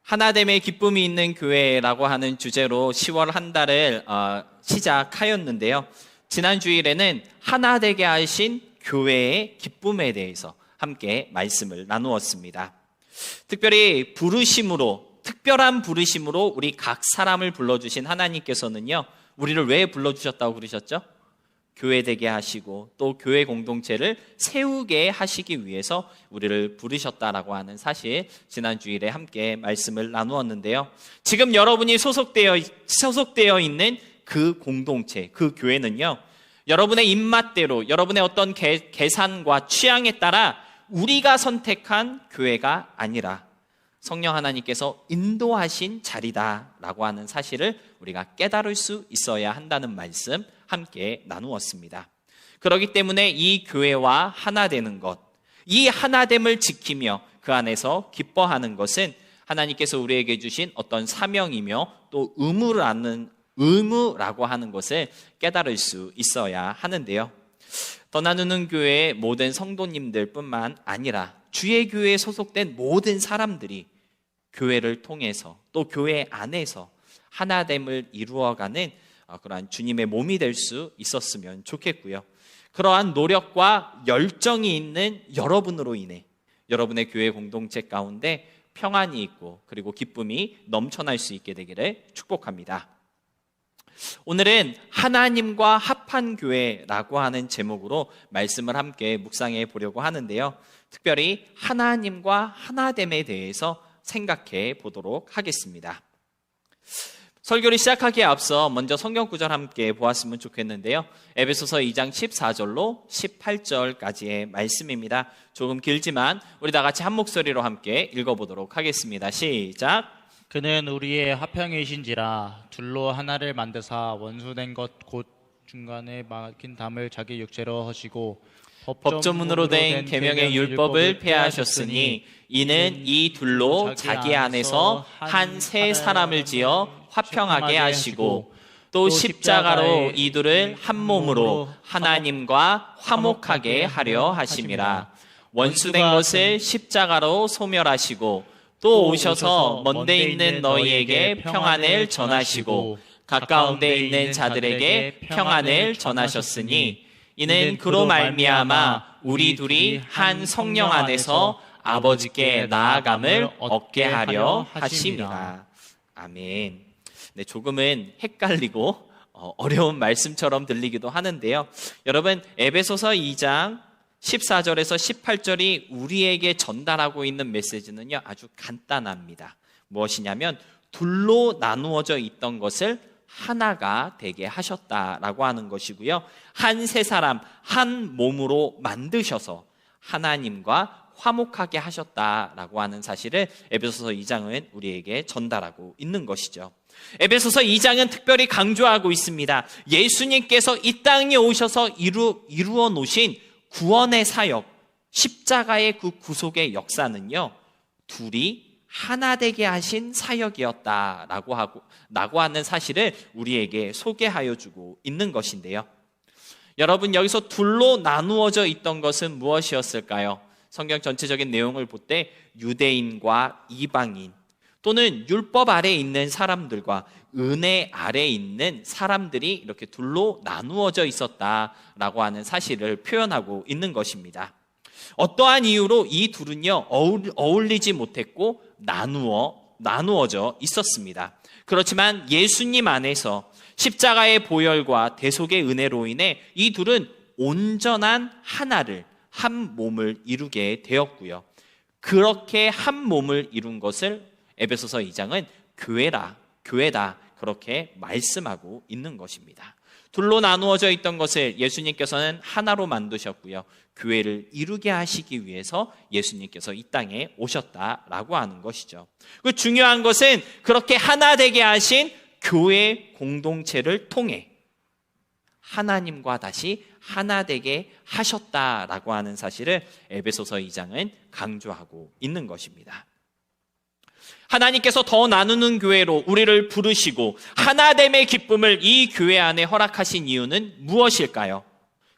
하나됨의 기쁨이 있는 교회라고 하는 주제로 10월 한 달을 시작하였는데요. 지난 주일에는 하나 되게 하신 교회의 기쁨에 대해서 함께 말씀을 나누었습니다. 특별히 특별한 부르심으로 우리 각 사람을 불러주신 하나님께서는요, 우리를 왜 불러주셨다고 그러셨죠? 교회 되게 하시고 또 교회 공동체를 세우게 하시기 위해서 우리를 부르셨다라고 하는 사실, 지난 주일에 함께 말씀을 나누었는데요. 지금 여러분이 소속되어 있는 그 공동체, 그 교회는요, 여러분의 입맛대로, 여러분의 어떤 계산과 취향에 따라 우리가 선택한 교회가 아니라 성령 하나님께서 인도하신 자리다라고 하는 사실을 우리가 깨달을 수 있어야 한다는 말씀 함께 나누었습니다. 그렇기 때문에 이 교회와 하나 되는 것, 이 하나됨을 지키며 그 안에서 기뻐하는 것은 하나님께서 우리에게 주신 어떤 사명이며 또 의무라고 하는 것을 깨달을 수 있어야 하는데요. 더 나누는 교회의 모든 성도님들 뿐만 아니라 주의 교회에 소속된 모든 사람들이 교회를 통해서 또 교회 안에서 하나됨을 이루어가는 그러한 주님의 몸이 될 수 있었으면 좋겠고요. 그러한 노력과 열정이 있는 여러분으로 인해 여러분의 교회 공동체 가운데 평안이 있고 그리고 기쁨이 넘쳐날 수 있게 되기를 축복합니다. 오늘은 하나님과 합한 교회라고 하는 제목으로 말씀을 함께 묵상해 보려고 하는데요. 특별히 하나님과 하나됨에 대해서 생각해 보도록 하겠습니다. 설교를 시작하기에 앞서 먼저 성경 구절 함께 보았으면 좋겠는데요. 에베소서 2장 14절로 18절까지의 말씀입니다. 조금 길지만 우리 다 같이 한 목소리로 함께 읽어보도록 하겠습니다. 시작. 그는 우리의 화평이신지라 둘로 하나를 만드사 원수된 것 곧 중간에 막힌 담을 자기 육체로 하시고 법조문으로 된 계명의 율법을 폐하셨으니 이는 이 둘로 자기 안에서 한 새 사람을 지어 화평하게 하시고 또 십자가로 이 둘을 한 몸으로 하나님과 화목하게 하려 하심이라. 원수된 것을 십자가로 소멸하시고 또 오셔서 먼데 있는 너희에게 평안을 전하시고 가까운 데 있는 자들에게 평안을 전하셨으니 이는 그로 말미암아 우리 둘이 한 성령 안에서 아버지께 나아감을 얻게 하려 하심이라. 아멘. 네, 조금은 헷갈리고 어려운 말씀처럼 들리기도 하는데요. 여러분, 에베소서 2장 14절에서 18절이 우리에게 전달하고 있는 메시지는요, 아주 간단합니다. 무엇이냐면 둘로 나누어져 있던 것을 하나가 되게 하셨다라고 하는 것이고요. 한 세 사람, 한 몸으로 만드셔서 하나님과 화목하게 하셨다라고 하는 사실을 에베소서 2장은 우리에게 전달하고 있는 것이죠. 에베소서 2장은 특별히 강조하고 있습니다. 예수님께서 이 땅에 오셔서 이루어 놓으신 구원의 사역, 십자가의 그 구속의 역사는요, 둘이 하나 되게 하신 사역이었다라고 하는 사실을 우리에게 소개하여 주고 있는 것인데요. 여러분, 여기서 둘로 나누어져 있던 것은 무엇이었을까요? 성경 전체적인 내용을 볼 때 유대인과 이방인 또는 율법 아래에 있는 사람들과 은혜 아래에 있는 사람들이 이렇게 둘로 나누어져 있었다라고 하는 사실을 표현하고 있는 것입니다. 어떠한 이유로 이 둘은요, 어울리지 못했고 나누어져 있었습니다. 그렇지만 예수님 안에서 십자가의 보혈과 대속의 은혜로 인해 이 둘은 온전한 하나를, 한 몸을 이루게 되었고요. 그렇게 한 몸을 이룬 것을 에베소서 2장은 교회다 그렇게 말씀하고 있는 것입니다. 둘로 나누어져 있던 것을 예수님께서는 하나로 만드셨고요. 교회를 이루게 하시기 위해서 예수님께서 이 땅에 오셨다라고 하는 것이죠. 그 중요한 것은 그렇게 하나 되게 하신 교회 공동체를 통해 하나님과 다시 하나 되게 하셨다라고 하는 사실을 에베소서 2장은 강조하고 있는 것입니다. 하나님께서 더 나누는 교회로 우리를 부르시고 하나됨의 기쁨을 이 교회 안에 허락하신 이유는 무엇일까요?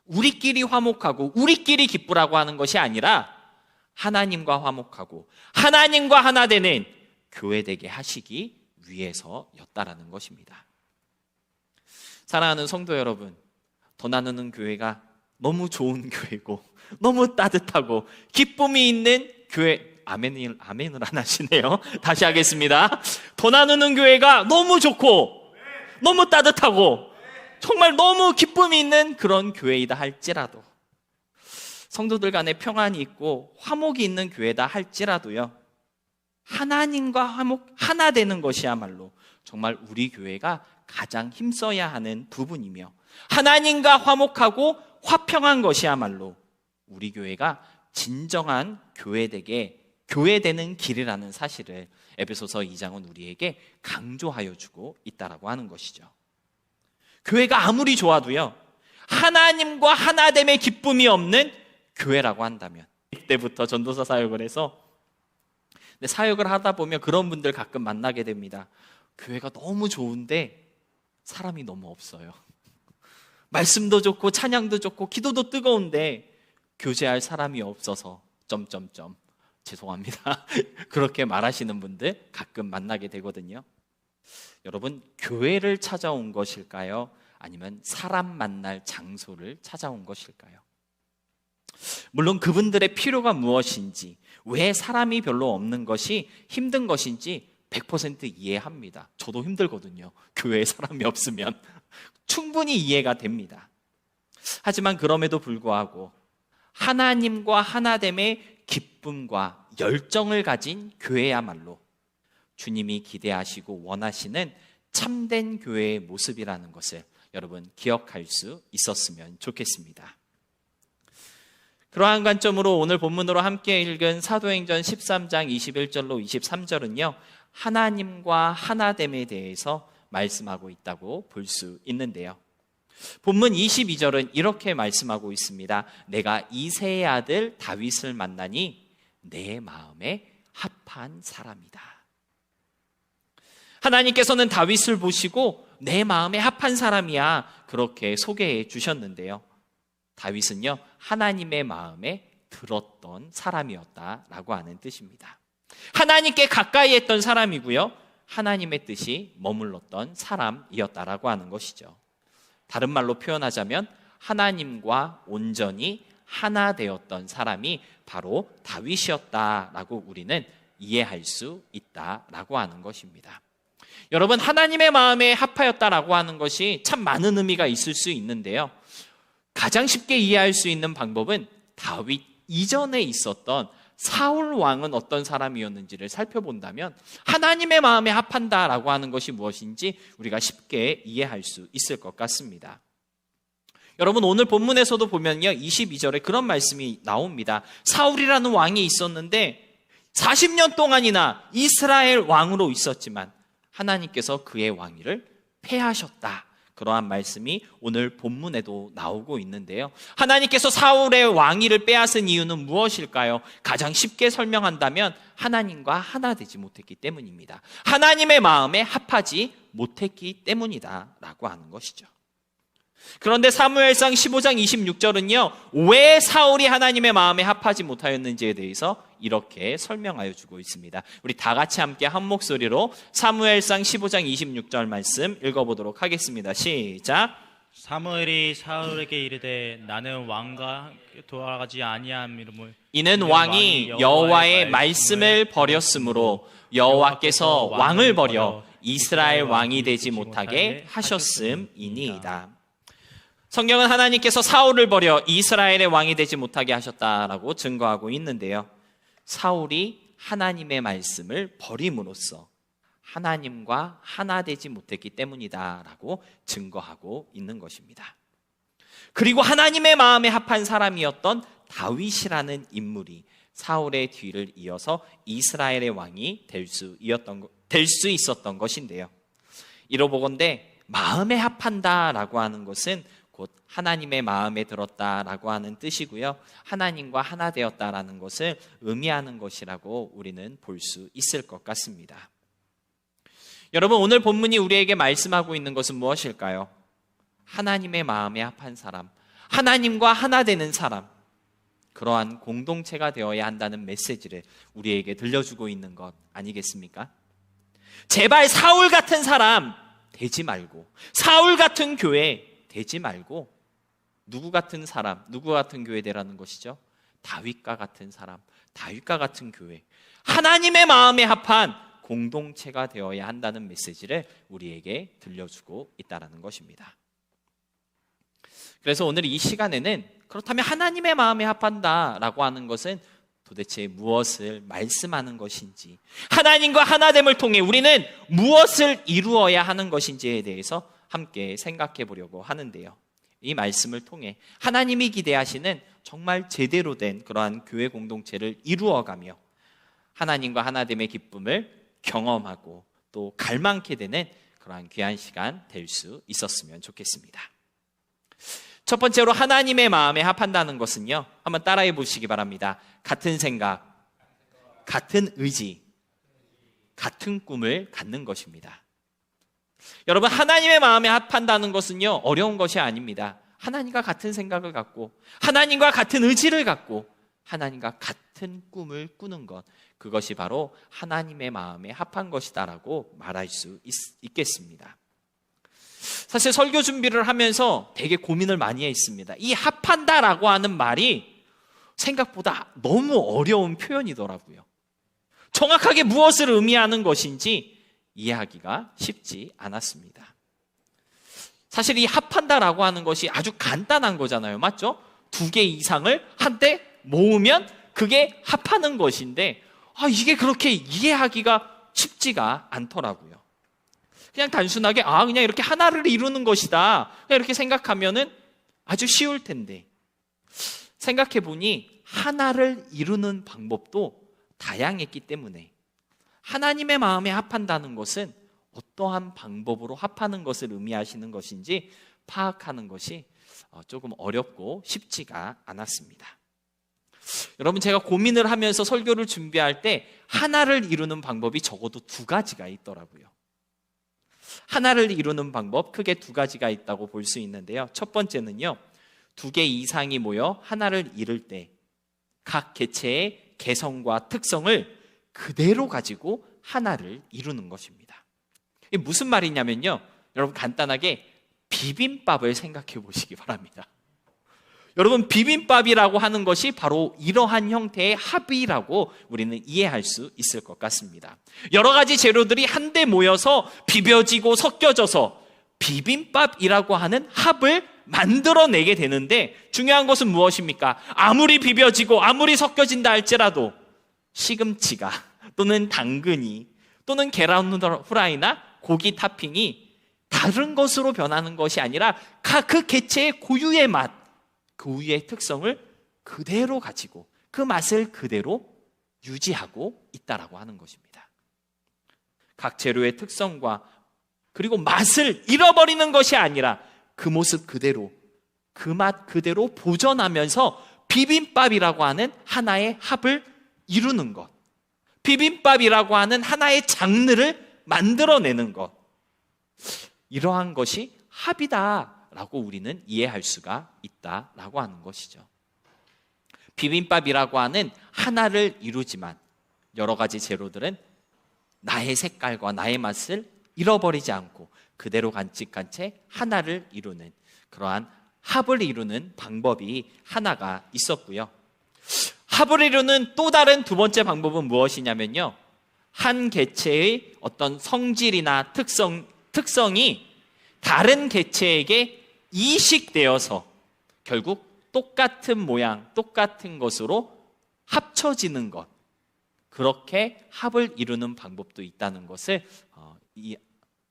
우리끼리 화목하고 우리끼리 기쁘라고 하는 것이 아니라 하나님과 화목하고 하나님과 하나 되는 교회되게 하시기 위해서였다라는 것입니다. 사랑하는 성도 여러분, 더 나누는 교회가 너무 좋은 교회고 너무 따뜻하고 기쁨이 있는 교회, 아멘을 안 하시네요. 다시 하겠습니다. 더 나누는 교회가 너무 좋고 너무 따뜻하고 정말 너무 기쁨이 있는 그런 교회이다 할지라도, 성도들 간에 평안이 있고 화목이 있는 교회다 할지라도요, 하나님과 하나 되는 것이야말로 정말 우리 교회가 가장 힘써야 하는 부분이며, 하나님과 화목하고 화평한 것이야말로 우리 교회가 진정한 교회되는 길이라는 사실을 에베소서 2장은 우리에게 강조하여 주고 있다라고 하는 것이죠. 교회가 아무리 좋아도요, 하나님과 하나됨의 기쁨이 없는 교회라고 한다면, 이때부터 전도사 사역을 해서 사역을 하다 보면 그런 분들 가끔 만나게 됩니다. 교회가 너무 좋은데 사람이 너무 없어요. 말씀도 좋고 찬양도 좋고 기도도 뜨거운데 교제할 사람이 없어서 죄송합니다. 그렇게 말하시는 분들 가끔 만나게 되거든요. 여러분, 교회를 찾아온 것일까요? 아니면 사람 만날 장소를 찾아온 것일까요? 물론 그분들의 필요가 무엇인지, 왜 사람이 별로 없는 것이 힘든 것인지 100% 이해합니다. 저도 힘들거든요. 교회에 사람이 없으면 충분히 이해가 됩니다. 하지만 그럼에도 불구하고 하나님과 하나됨의 기쁨과 열정을 가진 교회야말로 주님이 기대하시고 원하시는 참된 교회의 모습이라는 것을 여러분 기억할 수 있었으면 좋겠습니다. 그러한 관점으로 오늘 본문으로 함께 읽은 사도행전 13장 21절로 23절은요, 하나님과 하나됨에 대해서 말씀하고 있다고 볼 수 있는데요. 본문 22절은 이렇게 말씀하고 있습니다. 내가 이새의 아들 다윗을 만나니 내 마음에 합한 사람이다. 하나님께서는 다윗을 보시고 내 마음에 합한 사람이야, 그렇게 소개해 주셨는데요. 다윗은요, 하나님의 마음에 들었던 사람이었다라고 하는 뜻입니다. 하나님께 가까이 했던 사람이고요, 하나님의 뜻이 머물렀던 사람이었다라고 하는 것이죠. 다른 말로 표현하자면 하나님과 온전히 하나 되었던 사람이 바로 다윗이었다라고 우리는 이해할 수 있다라고 하는 것입니다. 여러분, 하나님의 마음에 합하였다라고 하는 것이 참 많은 의미가 있을 수 있는데요, 가장 쉽게 이해할 수 있는 방법은 다윗 이전에 있었던 사울 왕은 어떤 사람이었는지를 살펴본다면 하나님의 마음에 합한다라고 하는 것이 무엇인지 우리가 쉽게 이해할 수 있을 것 같습니다. 여러분, 오늘 본문에서도 보면요, 22절에 그런 말씀이 나옵니다. 사울이라는 왕이 있었는데 40년 동안이나 이스라엘 왕으로 있었지만 하나님께서 그의 왕위를 폐하셨다. 그러한 말씀이 오늘 본문에도 나오고 있는데요, 하나님께서 사울의 왕위를 빼앗은 이유는 무엇일까요? 가장 쉽게 설명한다면 하나님과 하나 되지 못했기 때문입니다. 하나님의 마음에 합하지 못했기 때문이다 라고 하는 것이죠. 그런데 사무엘상 15장 26절은요, 왜 사울이 하나님의 마음에 합하지 못하였는지에 대해서 이렇게 설명하여 주고 있습니다. 우리 다 같이 함께 한 목소리로 사무엘상 15장 26절 말씀 읽어보도록 하겠습니다. 시작. 사무엘이 사울에게 이르되 나는 왕과 돌아가지 아니함이므로 이는 왕이 여호와의 말씀을 버렸으므로 여호와께서 왕을 버려 이스라엘 왕이 되지 못하게 하셨음이니이다. 성경은 하나님께서 사울을 버려 이스라엘의 왕이 되지 못하게 하셨다라고 증거하고 있는데요, 사울이 하나님의 말씀을 버림으로써 하나님과 하나 되지 못했기 때문이다라고 증거하고 있는 것입니다. 그리고 하나님의 마음에 합한 사람이었던 다윗이라는 인물이 사울의 뒤를 이어서 이스라엘의 왕이 될 수 있었던 것인데요, 이러보건대 마음에 합한다라고 하는 것은 곧 하나님의 마음에 들었다라고 하는 뜻이고요, 하나님과 하나 되었다라는 것을 의미하는 것이라고 우리는 볼 수 있을 것 같습니다. 여러분, 오늘 본문이 우리에게 말씀하고 있는 것은 무엇일까요? 하나님의 마음에 합한 사람, 하나님과 하나 되는 사람, 그러한 공동체가 되어야 한다는 메시지를 우리에게 들려주고 있는 것 아니겠습니까? 제발 사울 같은 사람 되지 말고, 사울 같은 교회 되지 말고, 누구 같은 사람, 누구 같은 교회 되라는 것이죠? 다윗과 같은 사람, 다윗과 같은 교회, 하나님의 마음에 합한 공동체가 되어야 한다는 메시지를 우리에게 들려주고 있다는 것입니다. 그래서 오늘 이 시간에는 그렇다면 하나님의 마음에 합한다라고 하는 것은 도대체 무엇을 말씀하는 것인지, 하나님과 하나됨을 통해 우리는 무엇을 이루어야 하는 것인지에 대해서 함께 생각해 보려고 하는데요. 이 말씀을 통해 하나님이 기대하시는 정말 제대로 된 그러한 교회 공동체를 이루어가며 하나님과 하나됨의 기쁨을 경험하고 또 갈망케 되는 그러한 귀한 시간 될 수 있었으면 좋겠습니다. 첫 번째로 하나님의 마음에 합한다는 것은요, 한번 따라해 보시기 바랍니다. 같은 생각, 같은 의지, 같은 꿈을 갖는 것입니다. 여러분, 하나님의 마음에 합한다는 것은요, 어려운 것이 아닙니다. 하나님과 같은 생각을 갖고, 하나님과 같은 의지를 갖고, 하나님과 같은 꿈을 꾸는 것, 그것이 바로 하나님의 마음에 합한 것이다라고 말할 수 있겠습니다. 사실 설교 준비를 하면서 되게 고민을 많이 했습니다. 이 합한다라고 하는 말이 생각보다 너무 어려운 표현이더라고요. 정확하게 무엇을 의미하는 것인지 이해하기가 쉽지 않았습니다. 사실 이 합한다라고 하는 것이 아주 간단한 거잖아요. 맞죠? 두 개 이상을 한데 모으면 그게 합하는 것인데, 이게 그렇게 이해하기가 쉽지가 않더라고요. 그냥 단순하게 그냥 이렇게 하나를 이루는 것이다, 그냥 이렇게 생각하면은 아주 쉬울 텐데, 생각해 보니 하나를 이루는 방법도 다양했기 때문에 하나님의 마음에 합한다는 것은 어떠한 방법으로 합하는 것을 의미하시는 것인지 파악하는 것이 조금 어렵고 쉽지가 않았습니다. 여러분, 제가 고민을 하면서 설교를 준비할 때 하나를 이루는 방법이 적어도 두 가지가 있더라고요. 하나를 이루는 방법, 크게 두 가지가 있다고 볼 수 있는데요. 첫 번째는요, 두 개 이상이 모여 하나를 이룰 때 각 개체의 개성과 특성을 그대로 가지고 하나를 이루는 것입니다. 이게 무슨 말이냐면요, 여러분 간단하게 비빔밥을 생각해 보시기 바랍니다. 여러분, 비빔밥이라고 하는 것이 바로 이러한 형태의 합이라고 우리는 이해할 수 있을 것 같습니다. 여러 가지 재료들이 한데 모여서 비벼지고 섞여져서 비빔밥이라고 하는 합을 만들어내게 되는데, 중요한 것은 무엇입니까? 아무리 비벼지고 아무리 섞여진다 할지라도 시금치가 또는 당근이 또는 계란 후라이나 고기 토핑이 다른 것으로 변하는 것이 아니라 각 그 개체의 고유의 맛, 고유의 특성을 그대로 가지고 그 맛을 그대로 유지하고 있다라고 하는 것입니다. 각 재료의 특성과 그리고 맛을 잃어버리는 것이 아니라 그 모습 그대로, 그 맛 그대로 보존하면서 비빔밥이라고 하는 하나의 합을 이루는 것, 비빔밥이라고 하는 하나의 장르를 만들어내는 것, 이러한 것이 합이다라고 우리는 이해할 수가 있다라고 하는 것이죠. 비빔밥이라고 하는 하나를 이루지만 여러 가지 재료들은 나의 색깔과 나의 맛을 잃어버리지 않고 그대로 간직한 채 하나를 이루는 그러한 합을 이루는 방법이 하나가 있었고요. 합을 이루는 또 다른 두 번째 방법은 무엇이냐면요, 한 개체의 어떤 성질이나 특성이 다른 개체에게 이식되어서 결국 똑같은 모양, 똑같은 것으로 합쳐지는 것, 그렇게 합을 이루는 방법도 있다는 것을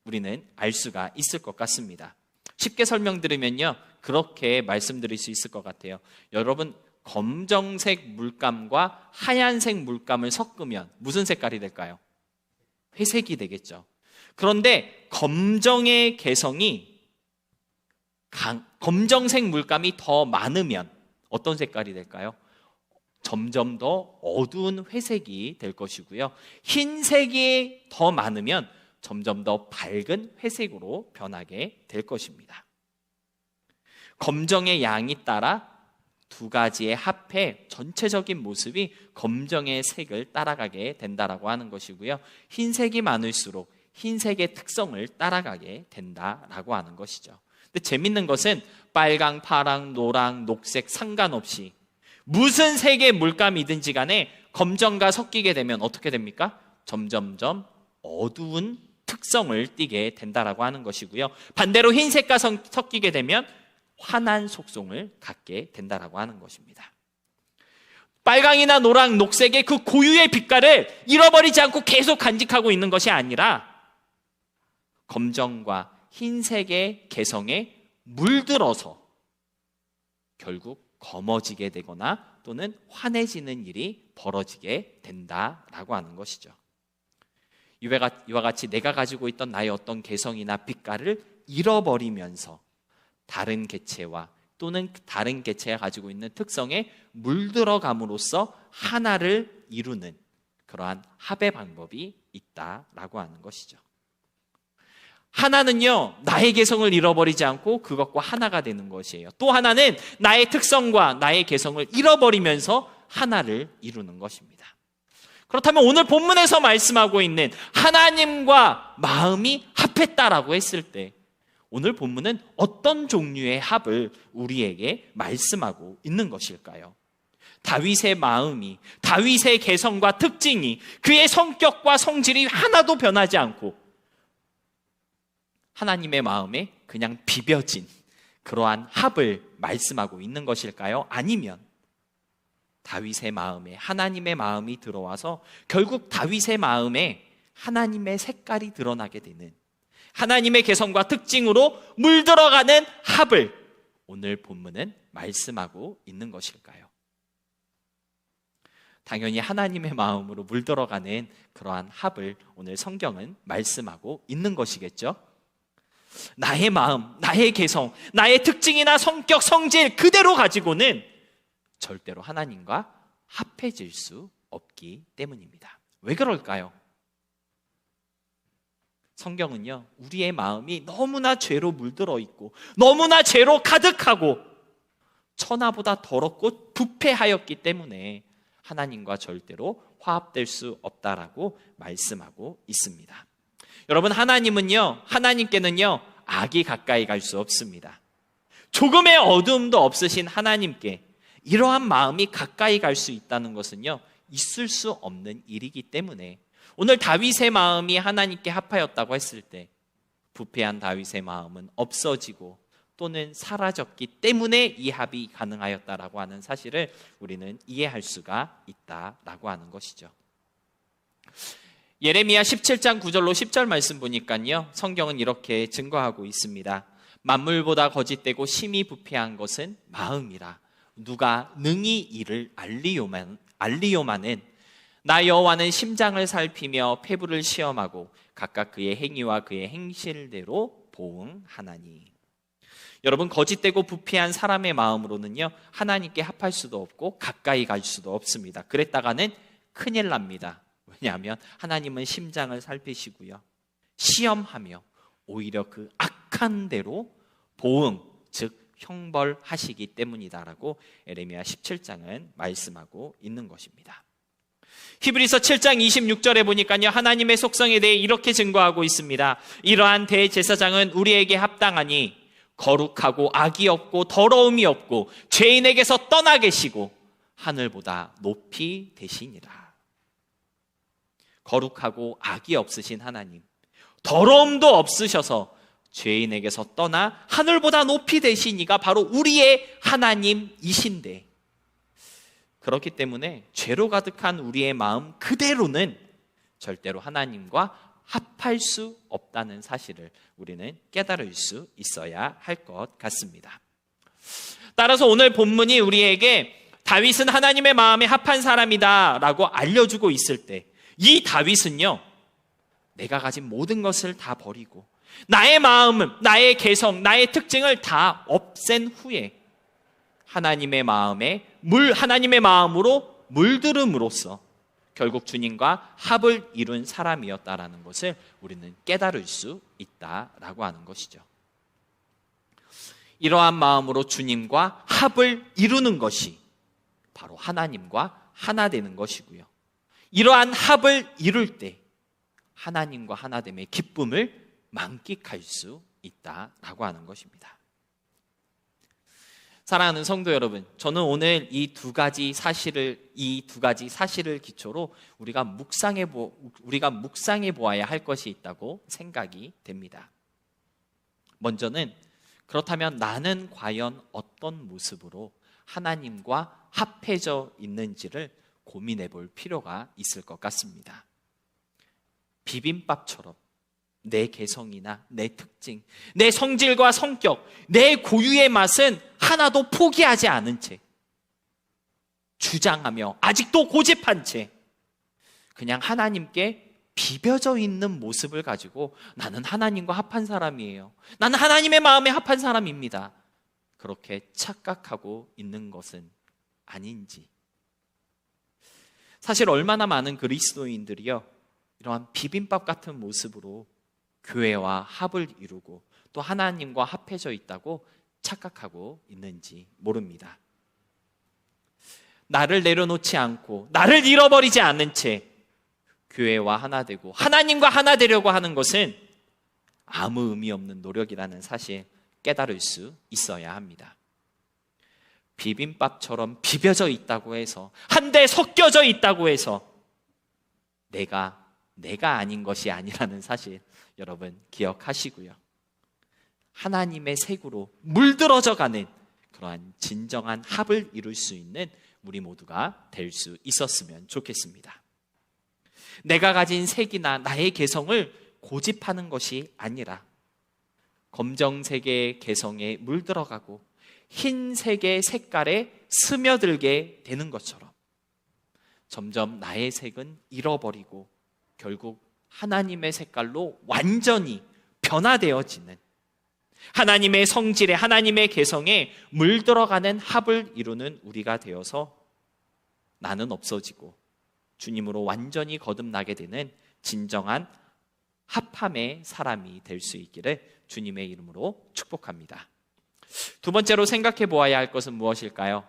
우리는 알 수가 있을 것 같습니다. 쉽게 설명드리면요, 그렇게 말씀드릴 수 있을 것 같아요. 여러분, 검정색 물감과 하얀색 물감을 섞으면 무슨 색깔이 될까요? 회색이 되겠죠. 그런데 검정의 개성이 검정색 물감이 더 많으면 어떤 색깔이 될까요? 점점 더 어두운 회색이 될 것이고요. 흰색이 더 많으면 점점 더 밝은 회색으로 변하게 될 것입니다. 검정의 양이 따라 두 가지의 합해 전체적인 모습이 검정의 색을 따라가게 된다라고 하는 것이고요. 흰색이 많을수록 흰색의 특성을 따라가게 된다라고 하는 것이죠. 근데 재밌는 것은 빨강, 파랑, 노랑, 녹색 상관없이 무슨 색의 물감이든지 간에 검정과 섞이게 되면 어떻게 됩니까? 점점점 어두운 특성을 띠게 된다라고 하는 것이고요. 반대로 흰색과 섞이게 되면 환한 속성을 갖게 된다라고 하는 것입니다. 빨강이나 노랑, 녹색의 그 고유의 빛깔을 잃어버리지 않고 계속 간직하고 있는 것이 아니라 검정과 흰색의 개성에 물들어서 결국 검어지게 되거나 또는 환해지는 일이 벌어지게 된다라고 하는 것이죠. 이와 같이 내가 가지고 있던 나의 어떤 개성이나 빛깔을 잃어버리면서 다른 개체와 또는 다른 개체가 가지고 있는 특성에 물들어감으로써 하나를 이루는 그러한 합의 방법이 있다라고 하는 것이죠. 하나는요, 나의 개성을 잃어버리지 않고 그것과 하나가 되는 것이에요. 또 하나는 나의 특성과 나의 개성을 잃어버리면서 하나를 이루는 것입니다. 그렇다면 오늘 본문에서 말씀하고 있는 하나님과 마음이 합했다라고 했을 때 오늘 본문은 어떤 종류의 합을 우리에게 말씀하고 있는 것일까요? 다윗의 마음이, 다윗의 개성과 특징이, 그의 성격과 성질이 하나도 변하지 않고 하나님의 마음에 그냥 비벼진 그러한 합을 말씀하고 있는 것일까요? 아니면 다윗의 마음에 하나님의 마음이 들어와서 결국 다윗의 마음에 하나님의 색깔이 드러나게 되는 하나님의 개성과 특징으로 물들어가는 합을 오늘 본문은 말씀하고 있는 것일까요? 당연히 하나님의 마음으로 물들어가는 그러한 합을 오늘 성경은 말씀하고 있는 것이겠죠? 나의 마음, 나의 개성, 나의 특징이나 성격, 성질 그대로 가지고는 절대로 하나님과 합해질 수 없기 때문입니다. 왜 그럴까요? 성경은요, 우리의 마음이 너무나 죄로 물들어 있고 너무나 죄로 가득하고 천하보다 더럽고 부패하였기 때문에 하나님과 절대로 화합될 수 없다라고 말씀하고 있습니다. 여러분, 하나님께는요 악이 가까이 갈 수 없습니다. 조금의 어두움도 없으신 하나님께 이러한 마음이 가까이 갈 수 있다는 것은요 있을 수 없는 일이기 때문에 오늘 다윗의 마음이 하나님께 합하였다고 했을 때 부패한 다윗의 마음은 없어지고 또는 사라졌기 때문에 이 합이 가능하였다라고 하는 사실을 우리는 이해할 수가 있다라고 하는 것이죠. 예레미야 17장 9절로 10절 말씀 보니까요 성경은 이렇게 증거하고 있습니다. 만물보다 거짓되고 심히 부패한 것은 마음이라. 누가 능히 이를 알리요마는 나 여호와는 심장을 살피며 폐부를 시험하고 각각 그의 행위와 그의 행실대로 보응하나니. 여러분, 거짓되고 부패한 사람의 마음으로는요 하나님께 합할 수도 없고 가까이 갈 수도 없습니다. 그랬다가는 큰일 납니다. 왜냐하면 하나님은 심장을 살피시고요 시험하며 오히려 그 악한 대로 보응, 즉 형벌하시기 때문이다라고 예레미야 17장은 말씀하고 있는 것입니다. 히브리서 7장 26절에 보니까요 하나님의 속성에 대해 이렇게 증거하고 있습니다. 이러한 대제사장은 우리에게 합당하니 거룩하고 악이 없고 더러움이 없고 죄인에게서 떠나 계시고 하늘보다 높이 되시니라. 거룩하고 악이 없으신 하나님, 더러움도 없으셔서 죄인에게서 떠나 하늘보다 높이 되시니가 바로 우리의 하나님이신데, 그렇기 때문에 죄로 가득한 우리의 마음 그대로는 절대로 하나님과 합할 수 없다는 사실을 우리는 깨달을 수 있어야 할 것 같습니다. 따라서 오늘 본문이 우리에게 다윗은 하나님의 마음에 합한 사람이다 라고 알려주고 있을 때, 이 다윗은요 내가 가진 모든 것을 다 버리고 나의 마음은, 나의 개성, 나의 특징을 다 없앤 후에 하나님의 마음으로 물들음으로써 결국 주님과 합을 이룬 사람이었다라는 것을 우리는 깨달을 수 있다라고 하는 것이죠. 이러한 마음으로 주님과 합을 이루는 것이 바로 하나님과 하나 되는 것이고요. 이러한 합을 이룰 때 하나님과 하나됨의 기쁨을 만끽할 수 있다라고 하는 것입니다. 사랑하는 성도 여러분, 저는 오늘 이 두 가지 사실을 기초로 우리가 묵상해 보아야 할 것이 있다고 생각이 됩니다. 먼저는 그렇다면 나는 과연 어떤 모습으로 하나님과 합해져 있는지를 고민해 볼 필요가 있을 것 같습니다. 비빔밥처럼 내 개성이나 내 특징, 내 성질과 성격, 내 고유의 맛은 하나도 포기하지 않은 채 주장하며 아직도 고집한 채 그냥 하나님께 비벼져 있는 모습을 가지고 나는 하나님과 합한 사람이에요. 나는 하나님의 마음에 합한 사람입니다. 그렇게 착각하고 있는 것은 아닌지. 사실 얼마나 많은 그리스도인들이요, 이러한 비빔밥 같은 모습으로 교회와 합을 이루고 또 하나님과 합해져 있다고 착각하고 있는지 모릅니다. 나를 내려놓지 않고 나를 잃어버리지 않은 채 교회와 하나 되고 하나님과 하나 되려고 하는 것은 아무 의미 없는 노력이라는 사실 깨달을 수 있어야 합니다. 비빔밥처럼 비벼져 있다고 해서, 한데 섞여져 있다고 해서 내가 아닌 것이 아니라는 사실 여러분 기억하시고요. 하나님의 색으로 물들어져 가는 그러한 진정한 합을 이룰 수 있는 우리 모두가 될 수 있었으면 좋겠습니다. 내가 가진 색이나 나의 개성을 고집하는 것이 아니라 검정색의 개성에 물들어가고 흰색의 색깔에 스며들게 되는 것처럼 점점 나의 색은 잃어버리고 결국 하나님의 색깔로 완전히 변화되어지는, 하나님의 성질에, 하나님의 개성에 물들어가는 합을 이루는 우리가 되어서 나는 없어지고 주님으로 완전히 거듭나게 되는 진정한 합함의 사람이 될 수 있기를 주님의 이름으로 축복합니다. 두 번째로 생각해 보아야 할 것은 무엇일까요?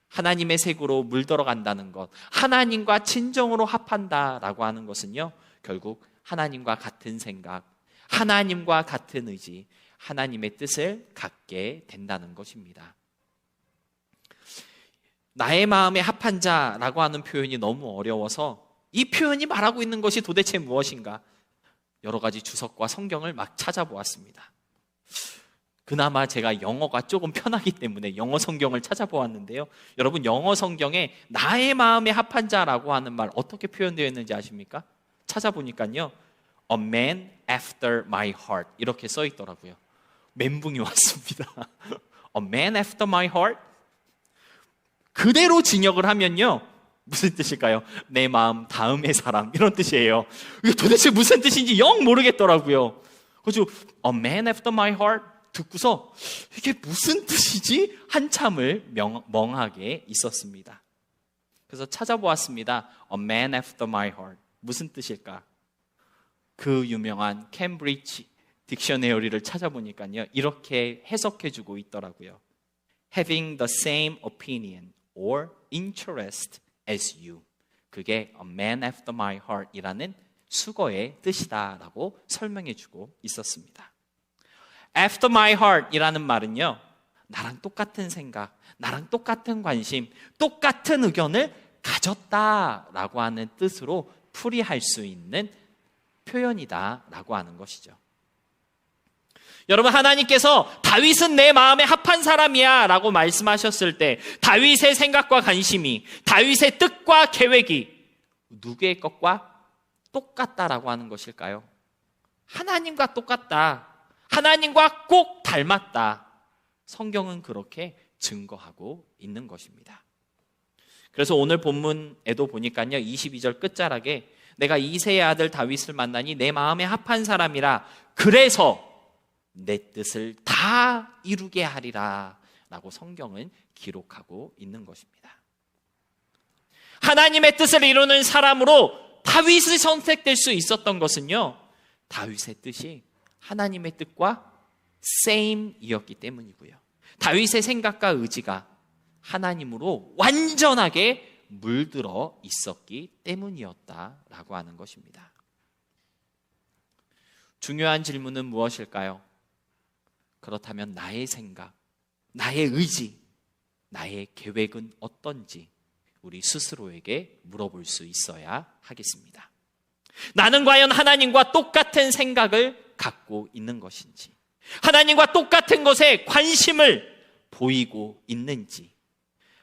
하나님의 색으로 물들어간다는 것, 하나님과 진정으로 합한다라고 하는 것은요, 결국 하나님과 같은 생각, 하나님과 같은 의지, 하나님의 뜻을 갖게 된다는 것입니다. 나의 마음에 합한 자라고 하는 표현이 너무 어려워서 이 표현이 말하고 있는 것이 도대체 무엇인가 여러 가지 주석과 성경을 막 찾아보았습니다. 그나마 제가 영어가 조금 편하기 때문에 영어 성경을 찾아보았는데요, 여러분 영어 성경에 나의 마음에 합한 자라고 하는 말 어떻게 표현되어 있는지 아십니까? 찾아보니까요, A man after my heart 이렇게 써 있더라고요. 멘붕이 왔습니다. A man after my heart? 그대로 진역을 하면요, 무슨 뜻일까요? 내 마음 다음의 사람, 이런 뜻이에요. 이게 도대체 무슨 뜻인지 영 모르겠더라고요. 그래서 A man after my heart 듣고서 이게 무슨 뜻이지? 한참을 멍하게 있었습니다. 그래서 찾아보았습니다. A man after my heart 무슨 뜻일까? 그 유명한 캠브리지 딕셔너리를 찾아보니까요, 이렇게 해석해주고 있더라고요. Having the same opinion or interest as you. 그게 a man after my heart 이라는 수거의 뜻이다라고 설명해주고 있었습니다. After my heart 이라는 말은요, 나랑 똑같은 생각, 나랑 똑같은 관심, 똑같은 의견을 가졌다라고 하는 뜻으로 풀이할 수 있는 표현이다라고 하는 것이죠. 여러분, 하나님께서 다윗은 내 마음에 합한 사람이야 라고 말씀하셨을 때 다윗의 생각과 관심이, 다윗의 뜻과 계획이 누구의 것과 똑같다라고 하는 것일까요? 하나님과 똑같다, 하나님과 꼭 닮았다. 성경은 그렇게 증거하고 있는 것입니다. 그래서 오늘 본문에도 보니까요, 22절 끝자락에 내가 이새의 아들 다윗을 만나니 내 마음에 합한 사람이라, 그래서 내 뜻을 다 이루게 하리라 라고 성경은 기록하고 있는 것입니다. 하나님의 뜻을 이루는 사람으로 다윗이 선택될 수 있었던 것은요, 다윗의 뜻이 하나님의 뜻과 same이었기 때문이고요. 다윗의 생각과 의지가 하나님으로 완전하게 물들어 있었기 때문이었다라고 하는 것입니다. 중요한 질문은 무엇일까요? 그렇다면 나의 생각, 나의 의지, 나의 계획은 어떤지 우리 스스로에게 물어볼 수 있어야 하겠습니다. 나는 과연 하나님과 똑같은 생각을 갖고 있는 것인지, 하나님과 똑같은 것에 관심을 보이고 있는지,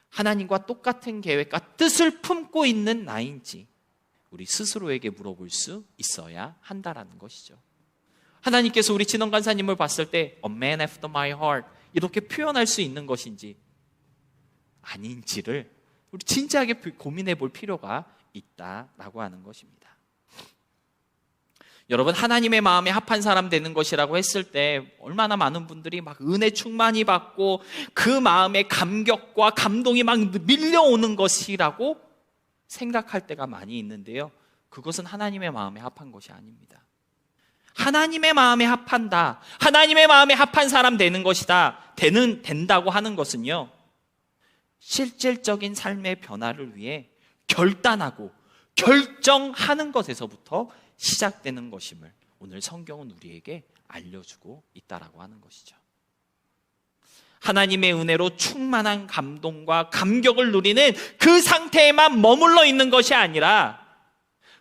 하나님과 똑같은 계획과 뜻을 품고 있는 나인지 우리 스스로에게 물어볼 수 있어야 한다라는 것이죠. 하나님께서 우리 진원 간사님을 봤을 때 A man after my heart 이렇게 표현할 수 있는 것인지 아닌지를 우리 진지하게 고민해 볼 필요가 있다라고 하는 것입니다. 여러분, 하나님의 마음에 합한 사람 되는 것이라고 했을 때 얼마나 많은 분들이 막 은혜 충만히 받고 그 마음의 감격과 감동이 막 밀려오는 것이라고 생각할 때가 많이 있는데요, 그것은 하나님의 마음에 합한 것이 아닙니다. 하나님의 마음에 합한다, 하나님의 마음에 합한 사람 되는 것이다, 된다고 하는 것은요, 실질적인 삶의 변화를 위해 결단하고 결정하는 것에서부터 시작되는 것임을 오늘 성경은 우리에게 알려주고 있다라고 하는 것이죠. 하나님의 은혜로 충만한 감동과 감격을 누리는 그 상태에만 머물러 있는 것이 아니라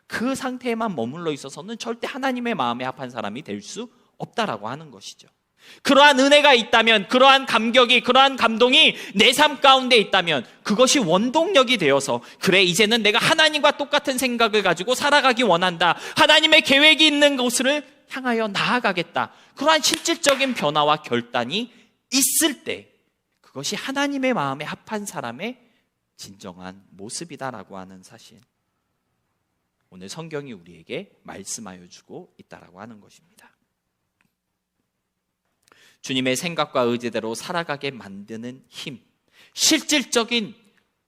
그 상태에만 머물러 있어서는 절대 하나님의 마음에 합한 사람이 될 수 없다라고 하는 것이죠. 그러한 은혜가 있다면, 그러한 감격이, 그러한 감동이 내 삶 가운데 있다면 그것이 원동력이 되어서 그래, 이제는 내가 하나님과 똑같은 생각을 가지고 살아가기 원한다, 하나님의 계획이 있는 곳을 향하여 나아가겠다, 그러한 실질적인 변화와 결단이 있을 때 그것이 하나님의 마음에 합한 사람의 진정한 모습이다라고 하는 사실, 오늘 성경이 우리에게 말씀하여 주고 있다라고 하는 것입니다. 주님의 생각과 의지대로 살아가게 만드는 힘, 실질적인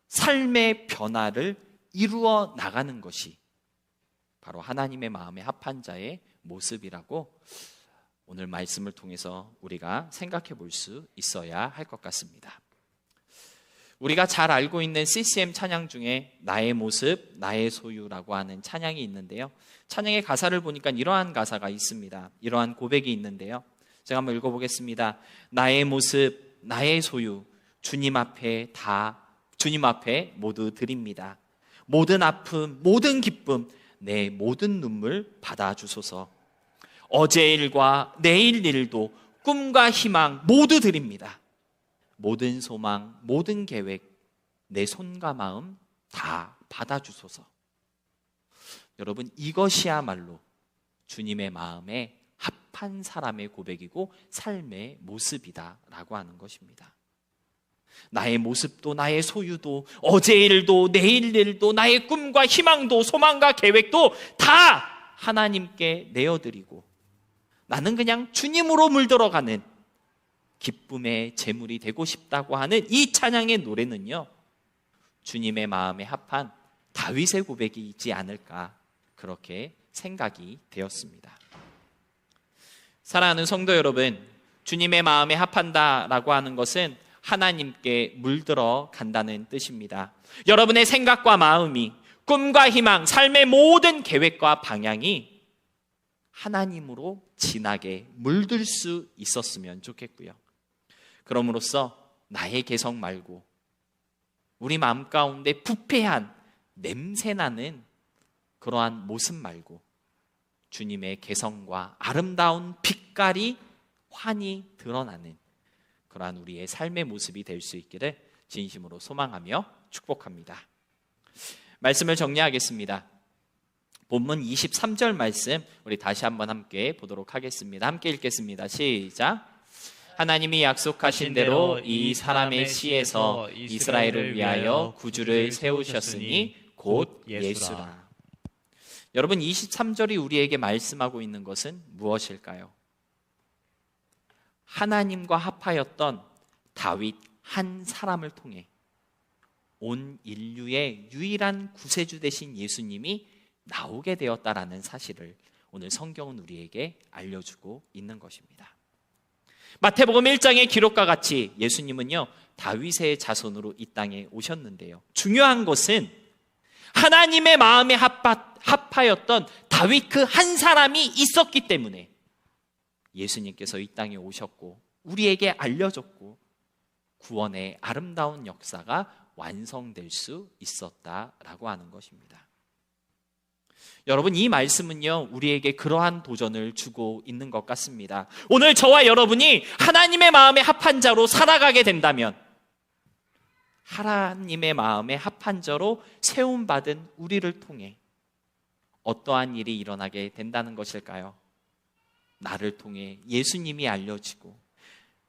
삶의 변화를 이루어 나가는 것이 바로 하나님의 마음에 합한 자의 모습이라고 오늘 말씀을 통해서 우리가 생각해 볼 수 있어야 할 것 같습니다. 우리가 잘 알고 있는 CCM 찬양 중에 나의 모습, 나의 소유라고 하는 찬양이 있는데요, 찬양의 가사를 보니까 이러한 가사가 있습니다. 이러한 고백이 있는데요, 제가 한번 읽어보겠습니다. 나의 모습, 나의 소유, 주님 앞에 모두 드립니다. 모든 아픔, 모든 기쁨, 내 모든 눈물 받아주소서. 어제 일과 내일 일도, 꿈과 희망 모두 드립니다. 모든 소망, 모든 계획, 내 손과 마음 다 받아주소서. 여러분, 이것이야말로 주님의 마음에 합한 사람의 고백이고 삶의 모습이다라고 하는 것입니다. 나의 모습도, 나의 소유도, 어제의 일도, 내일 일도, 나의 꿈과 희망도, 소망과 계획도 다 하나님께 내어드리고 나는 그냥 주님으로 물들어가는 기쁨의 제물이 되고 싶다고 하는 이 찬양의 노래는요, 주님의 마음에 합한 다윗의 고백이지 않을까, 그렇게 생각이 되었습니다. 사랑하는 성도 여러분, 주님의 마음에 합한다라고 하는 것은 하나님께 물들어 간다는 뜻입니다. 여러분의 생각과 마음이, 꿈과 희망, 삶의 모든 계획과 방향이 하나님으로 진하게 물들 수 있었으면 좋겠고요. 그럼으로써 나의 개성 말고 우리 마음 가운데 부패한 냄새나는 그러한 모습 말고 주님의 개성과 아름다운 빛깔이 환히 드러나는 그러한 우리의 삶의 모습이 될 수 있기를 진심으로 소망하며 축복합니다. 말씀을 정리하겠습니다. 본문 23절 말씀 우리 다시 한번 함께 보도록 하겠습니다. 함께 읽겠습니다. 시작. 하나님이 약속하신 대로 이 사람의 씨에서 이스라엘을 위하여 구주를 세우셨으니 곧 예수라. 여러분, 23절이 우리에게 말씀하고 있는 것은 무엇일까요? 하나님과 합하였던 다윗 한 사람을 통해 온 인류의 유일한 구세주 되신 예수님이 나오게 되었다라는 사실을 오늘 성경은 우리에게 알려주고 있는 것입니다. 마태복음 1장의 기록과 같이 예수님은요, 다윗의 자손으로 이 땅에 오셨는데요. 중요한 것은 하나님의 마음에 합하였던 다윗 그 한 사람이 있었기 때문에 예수님께서 이 땅에 오셨고 우리에게 알려졌고 구원의 아름다운 역사가 완성될 수 있었다라고 하는 것입니다. 여러분, 이 말씀은요, 우리에게 그러한 도전을 주고 있는 것 같습니다. 오늘 저와 여러분이 하나님의 마음에 합한 자로 살아가게 된다면, 하나님의 마음에 합한 자로 세움받은 우리를 통해 어떠한 일이 일어나게 된다는 것일까요? 나를 통해 예수님이 알려지고,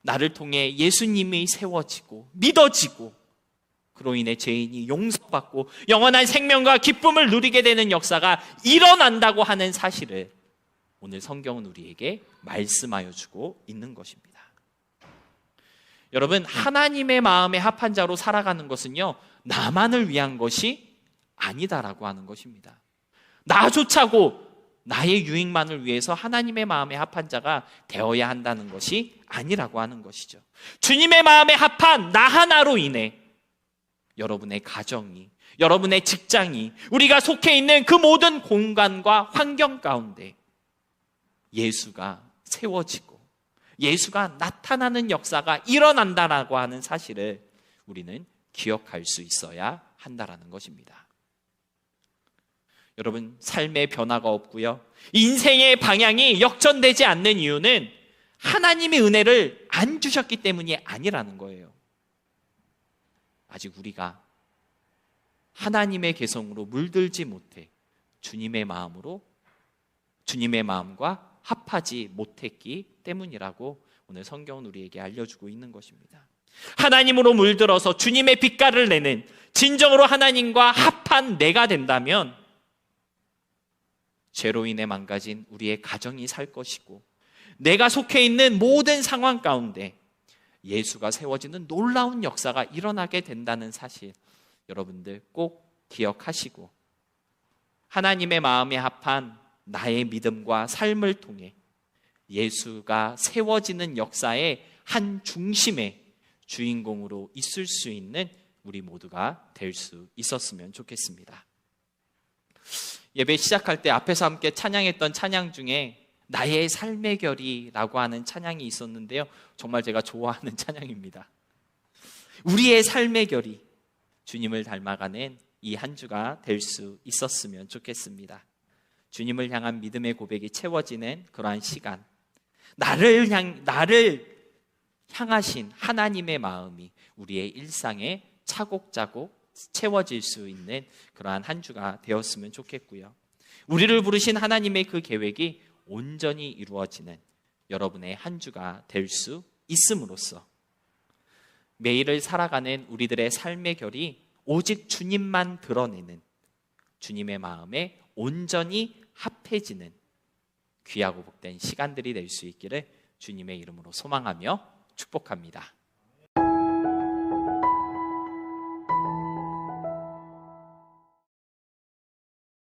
나를 통해 예수님이 세워지고 믿어지고, 그로 인해 죄인이 용서받고 영원한 생명과 기쁨을 누리게 되는 역사가 일어난다고 하는 사실을 오늘 성경은 우리에게 말씀하여 주고 있는 것입니다. 여러분, 하나님의 마음에 합한 자로 살아가는 것은요, 나만을 위한 것이 아니다라고 하는 것입니다. 나조차고 나의 유익만을 위해서 하나님의 마음에 합한 자가 되어야 한다는 것이 아니라고 하는 것이죠. 주님의 마음에 합한 나 하나로 인해 여러분의 가정이, 여러분의 직장이, 우리가 속해 있는 그 모든 공간과 환경 가운데 예수가 세워지고 예수가 나타나는 역사가 일어난다라고 하는 사실을 우리는 기억할 수 있어야 한다라는 것입니다. 여러분, 삶의 변화가 없고요, 인생의 방향이 역전되지 않는 이유는 하나님의 은혜를 안 주셨기 때문이 아니라는 거예요. 아직 우리가 하나님의 개성으로 물들지 못해 주님의 마음과 합하지 못했기 때문이라고 오늘 성경은 우리에게 알려주고 있는 것입니다. 하나님으로 물들어서 주님의 빛깔을 내는 진정으로 하나님과 합한 내가 된다면 죄로 인해 망가진 우리의 가정이 살 것이고, 내가 속해 있는 모든 상황 가운데 예수가 세워지는 놀라운 역사가 일어나게 된다는 사실, 여러분들 꼭 기억하시고 하나님의 마음에 합한 나의 믿음과 삶을 통해 예수가 세워지는 역사의 한 중심의 주인공으로 있을 수 있는 우리 모두가 될 수 있었으면 좋겠습니다. 예배 시작할 때 앞에서 함께 찬양했던 찬양 중에 나의 삶의 결이라고 하는 찬양이 있었는데요, 정말 제가 좋아하는 찬양입니다. 우리의 삶의 결이 주님을 닮아가는 이 한 주가 될 수 있었으면 좋겠습니다. 주님을 향한 믿음의 고백이 채워지는 그러한 시간, 나를 향하신 하나님의 마음이 우리의 일상에 차곡차곡 채워질 수 있는 그러한 한 주가 되었으면 좋겠고요, 우리를 부르신 하나님의 그 계획이 온전히 이루어지는 여러분의 한 주가 될 수 있음으로써 매일을 살아가는 우리들의 삶의 결이 오직 주님만 드러내는, 주님의 마음에 온전히 합해지는 귀하고 복된 시간들이 될 수 있기를 주님의 이름으로 소망하며 축복합니다.